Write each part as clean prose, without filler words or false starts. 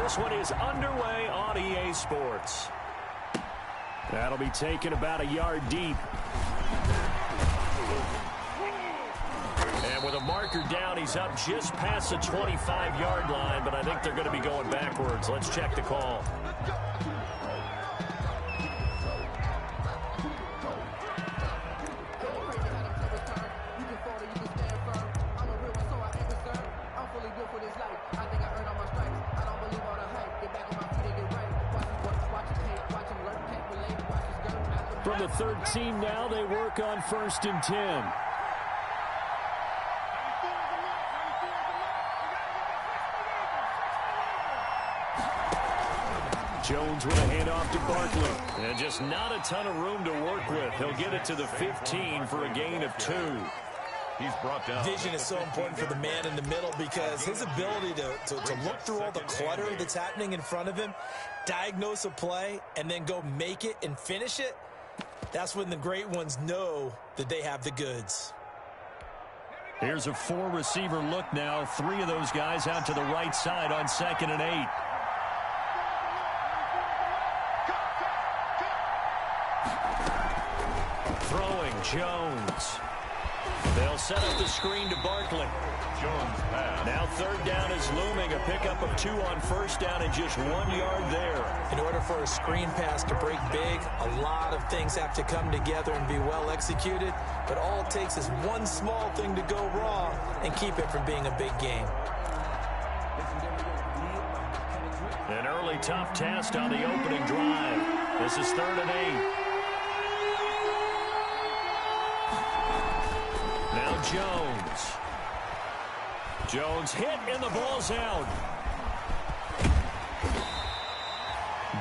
This one is underway on EA Sports. That'll be taken about a yard deep. And with a marker down, he's up just past the 25-yard line, but I think they're going to be going backwards. Let's check the call. From the 13 now, they work on 1st and 10. Jones with a handoff to Barkley. And just not a ton of room to work with. He'll get it to the 15 for a gain of 2. He's brought down. Vision is so important for the man in the middle because his ability to look through all the clutter that's happening in front of him, diagnose a play, and then go make it and finish it, that's when the great ones know that they have the goods. Here's a 4-receiver look now. 3 of those guys out to the right side on 2nd and 8. Throwing Jones. They'll set up the screen to Barkley. Jones pass. Now 3rd down is looming. A pickup of 2 on 1st down and just 1 yard there. In order for a screen pass to break big, a lot of things have to come together and be well executed. But all it takes is one small thing to go wrong and keep it from being a big game. An early tough test on the opening drive. This is 3rd and 8. Now Jones. Jones hit and the ball's out.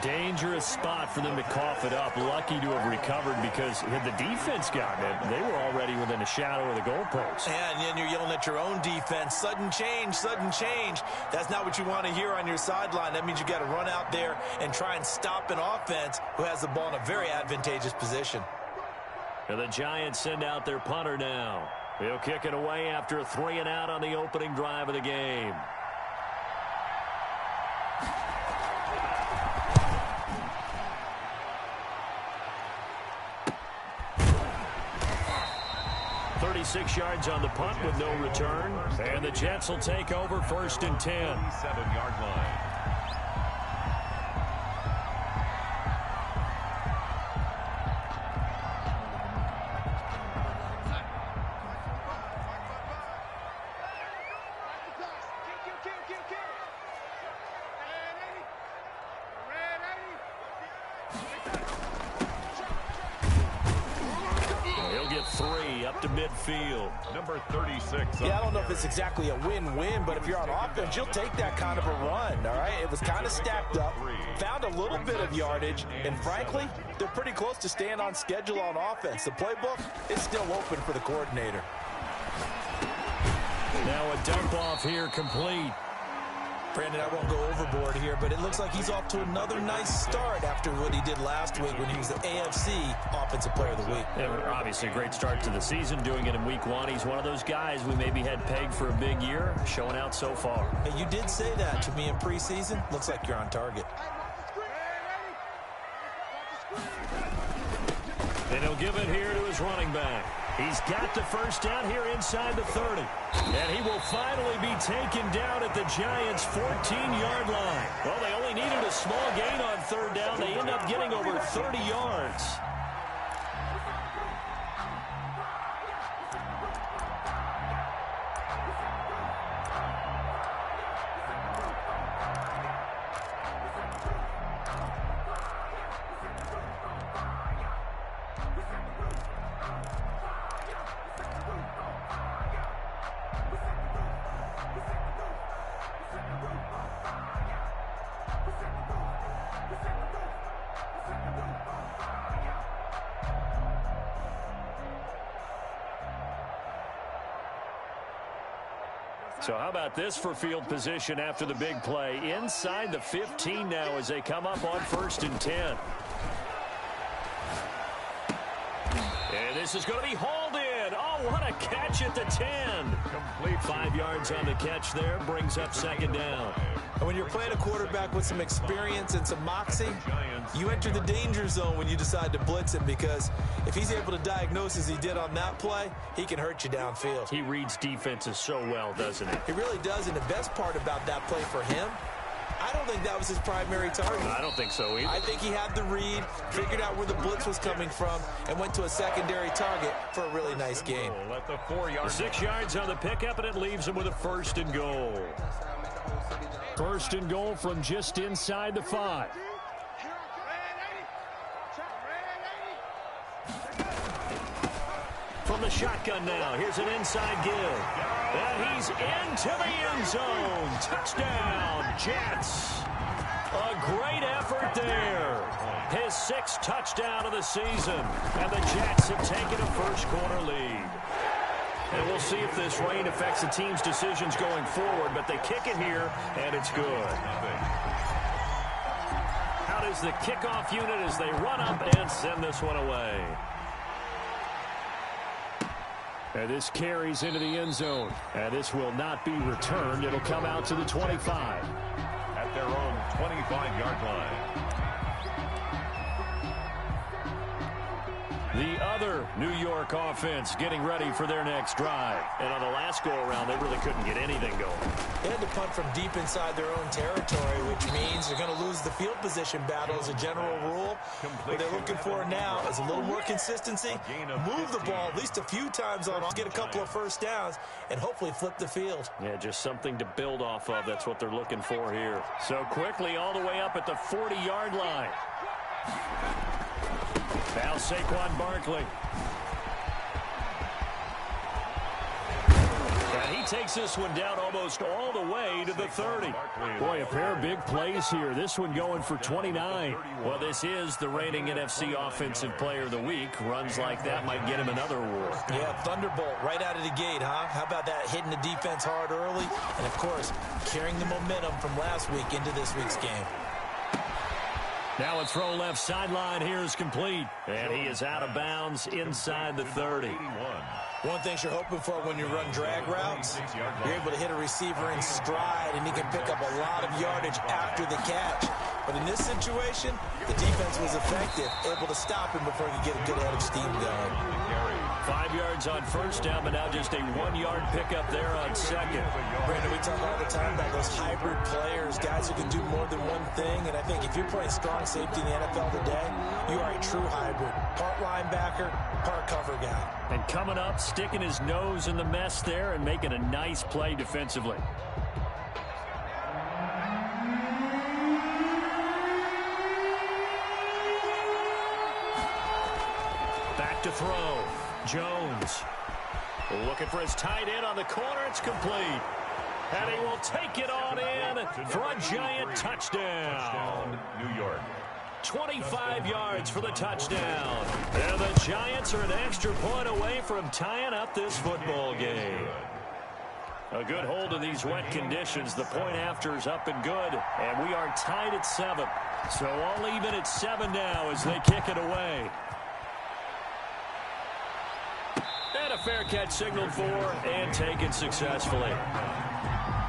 Dangerous spot for them to cough it up. Lucky to have recovered because had the defense gotten it, they were already within a shadow of the goalpost. And then you're yelling at your own defense. Sudden change, sudden change. That's not what you want to hear on your sideline. That means you got to run out there and try and stop an offense who has the ball in a very advantageous position. And the Giants send out their punter now. He'll kick it away after a 3 and out on the opening drive of the game. "36 yards on the punt with no return. And the Jets will take over 1st and 10. 7-yard line. To midfield. Number 36. Yeah, I don't know if it's exactly a win-win, but if you're on offense, you'll take that kind of a run, all right? It was kind of stacked up, found a little bit of yardage, and frankly, they're pretty close to staying on schedule on offense. The playbook is still open for the coordinator. Now a dump off here complete. Brandon, I won't go overboard here, but it looks like he's off to another nice start after what he did last week when he was the AFC Offensive Player of the Week. Yeah, obviously a great start to the season, doing it in week 1. He's one of those guys we maybe had pegged for a big year, showing out so far. And you did say that to me in preseason. Looks like you're on target. And he'll give it here to his running back. He's got the 1st down here inside the 30. And he will finally be taken down at the Giants' 14-yard line. Well, they only needed a small gain on 3rd down. They end up getting over 30 yards. So how about this for field position after the big play? Inside the 15 now as they come up on 1st and 10. And this is going to be hauled in. Oh, what a catch at the 10. Complete. 5 yards on the catch there. Brings up 2nd down. And when you're playing a quarterback with some experience and some moxie, you enter the danger zone when you decide to blitz him, because if he's able to diagnose as he did on that play, he can hurt you downfield. He reads defenses so well, doesn't he? He really does, and the best part about that play for him, I don't think that was his primary target. I don't think so either. I think he had the read, figured out where the blitz was coming from, and went to a secondary target for a really nice game. At the 4-yard 6 yards on the pickup, and it leaves him with a 1st and goal. 1st and goal from just inside the 5. From the shotgun now, here's an inside give. And he's into the end zone. Touchdown, Jets. A great effort there. His 6th touchdown of the season. And the Jets have taken a first-quarter lead. And we'll see if this rain affects the team's decisions going forward, but they kick it here, and it's good. Out is the kickoff unit as they run up and send this one away. And this carries into the end zone. And this will not be returned. It'll come out to the 25. At their own 25-yard line. The other New York offense getting ready for their next drive. And on the last go-around, they really couldn't get anything going. They had to punt from deep inside their own territory, which means they're going to lose the field position battle as a general rule. What they're looking for now is a little more consistency, move the ball at least a few times on, get a couple of first downs, and hopefully flip the field. Yeah, just something to build off of. That's what they're looking for here. So quickly all the way up at the 40-yard line. Now Saquon Barkley. And he takes this one down almost all the way to the 30. Boy, a pair of big plays here. This one going for 29. Well, this is the reigning NFC Offensive Player of the Week. Runs like that might get him another award. Yeah, thunderbolt right out of the gate, huh? How about that, hitting the defense hard early? And, of course, carrying the momentum from last week into this week's game. Now a throw left sideline here is complete. And he is out of bounds inside the 30. One thing you're hoping for when you run drag routes, you're able to hit a receiver in stride, and he can pick up a lot of yardage after the catch. But in this situation, the defense was effective, able to stop him before he could get a good head of steam going. 5 yards on first down, but now just a 1-yard pickup there on second. Brandon, we talk all the time about those hybrid players, guys who can do more than one thing. And I think if you're playing strong safety in the NFL today, you are a true hybrid. Part linebacker, part cover guy. And coming up, sticking his nose in the mess there and making a nice play defensively. Back to throw. Jones looking for his tight end on the corner. It's complete. And he will take it on in for a giant touchdown. New York. 25 yards for the touchdown. And the Giants are an extra point away from tying up this football game. A good hold of these wet conditions. The point after is up and good. And we are tied at 7. So all even at 7 now as they kick it away. And a fair catch signaled for and taken successfully.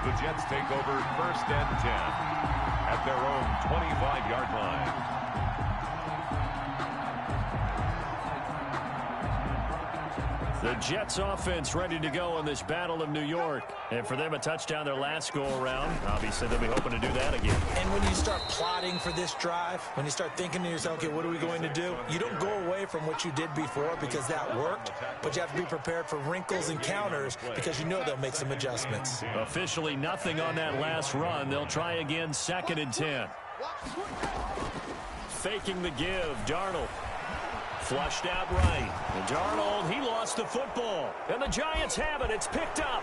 The Jets take over 1st and 10 at their own 25-yard line. The Jets offense ready to go in this Battle of New York. And for them, a touchdown their last go-around. Obviously, they'll be hoping to do that again. And when you start plotting for this drive, when you start thinking to yourself, okay, what are we going to do? You don't go away from what you did before because that worked, but you have to be prepared for wrinkles and counters because you know they'll make some adjustments. Officially nothing on that last run. They'll try again 2nd and 10. Faking the give, Darnold. Flushed out right. And Darnold, he lost the football. And the Giants have it. It's picked up.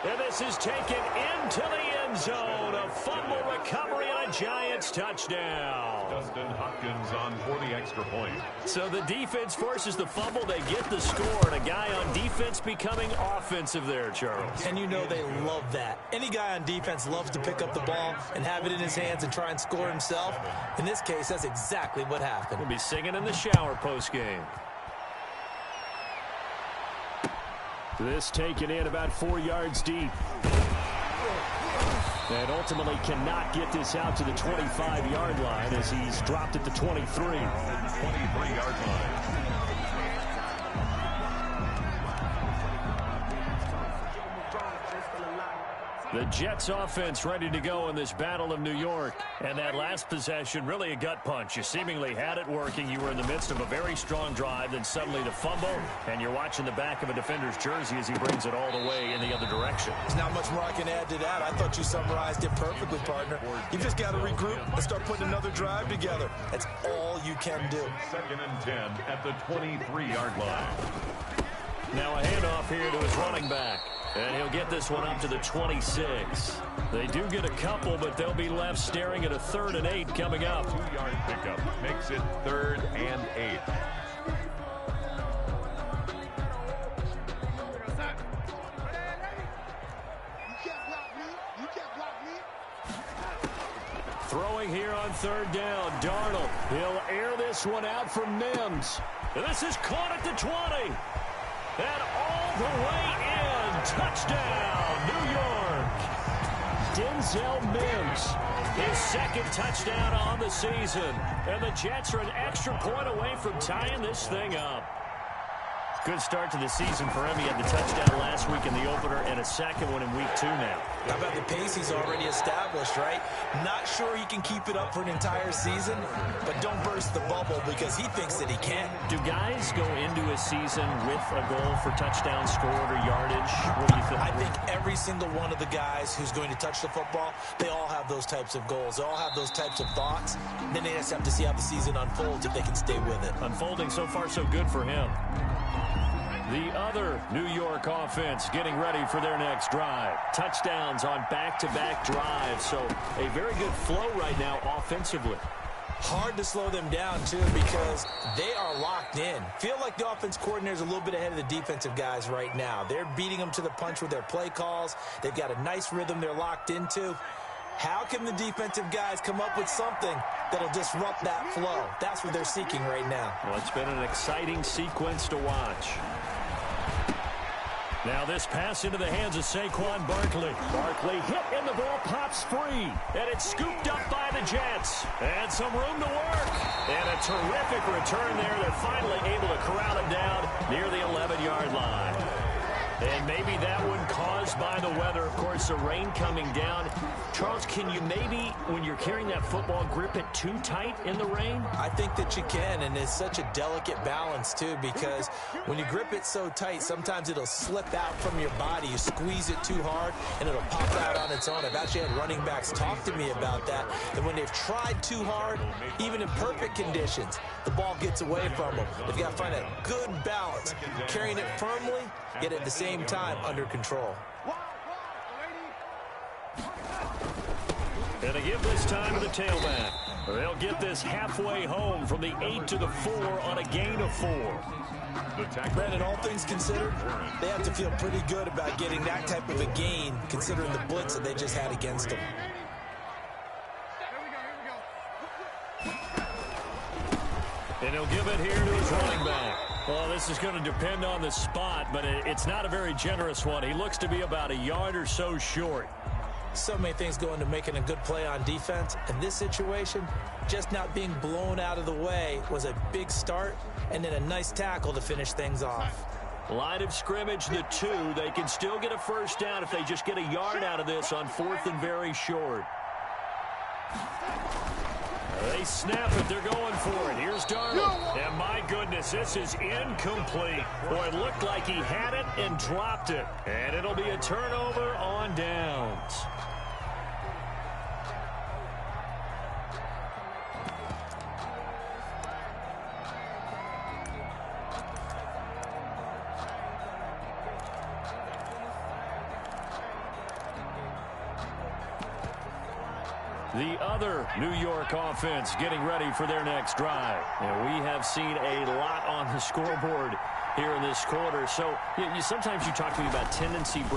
And this is taken into the end zone. A fumble recovery and a Giants touchdown. Dustin Hopkins on for the extra point. So the defense forces the fumble. They get the score. And a guy on defense becoming offensive there, Charles. And you know they love that. Any guy on defense loves to pick up the ball and have it in his hands and try and score himself. In this case, that's exactly what happened. We'll be singing in the shower post-game. This taken in about 4 yards deep. And ultimately cannot get this out to the 25-yard line as he's dropped at the 23. 23-yard line. The Jets offense ready to go in this Battle of New York. And that last possession, really a gut punch. You seemingly had it working. You were in the midst of a very strong drive. Then suddenly the fumble. And you're watching the back of a defender's jersey as he brings it all the way in the other direction. There's not much more I can add to that. I thought you summarized it perfectly, partner. You just got to regroup and start putting another drive together. That's all you can do. 2nd and 10 at the 23-yard line. Now a handoff here to his running back. And he'll get this one up to the 26. They do get a couple, but they'll be left staring at a 3rd and 8 coming up. 2-yard pickup makes it 3rd and 8. Throwing here on 3rd down. Darnold. He'll air this one out for Mims. And this is caught at the 20. And all the way in. Touchdown, New York. Denzel Mims, his 2nd touchdown on the season. And the Jets are an extra point away from tying this thing up. Good start to the season for him. He had the touchdown last week in the opener and a 2nd one in week 2 now. How about the pace he's already established, right? Not sure he can keep it up for an entire season, but don't burst the bubble because he thinks that he can. Do guys go into a season with a goal for touchdown scored or yardage? What do you think? I think every single one of the guys who's going to touch the football, they all have those types of goals. They all have those types of thoughts. Then they just have to see how the season unfolds if they can stay with it. Unfolding so far so good for him. The other New York offense getting ready for their next drive. Touchdowns on back-to-back drives. So a very good flow right now offensively. Hard to slow them down, too, because they are locked in. Feel like the offense coordinator is a little bit ahead of the defensive guys right now. They're beating them to the punch with their play calls. They've got a nice rhythm they're locked into. How can the defensive guys come up with something that'll disrupt that flow? That's what they're seeking right now. Well, it's been an exciting sequence to watch. Now this pass into the hands of Saquon Barkley. Barkley hit and the ball pops free. And it's scooped up by the Jets. And some room to work. And a terrific return there. They're finally able to corral him down near the 11-yard line. And maybe that one caused by the weather. Of course, the rain coming down. Charles, can you maybe, when you're carrying that football, grip it too tight in the rain? I think that you can, and it's such a delicate balance, too, because when you grip it so tight, sometimes it'll slip out from your body. You squeeze it too hard, and it'll pop out on its own. I've actually had running backs talk to me about that. And when they've tried too hard, even in perfect conditions, the ball gets away from them. They've got to find a good balance, carrying it firmly, yet at the same time under control. And to give this time to the tailback. They'll get this halfway home from the 8 to the 4 on a gain of 4. Brandon, all things considered, they have to feel pretty good about getting that type of a gain considering the blitz that they just had against them. And he'll give it here to his running back. Well, this is going to depend on the spot, but it's not a very generous one. He looks to be about a yard or so short. So many things go into making a good play on defense. In this situation, just not being blown out of the way was a big start, and then a nice tackle to finish things off. Line of scrimmage, the 2. They can still get a first down if they just get a yard out of this on 4th and very short. They snap it. They're going for it. Here's Darnold. And my goodness, this is incomplete. Boy, it looked like he had it and dropped it. And it'll be a turnover on downs. The other New York offense getting ready for their next drive. And we have seen a lot on the scoreboard here in this quarter. So sometimes you talk to me about tendency break.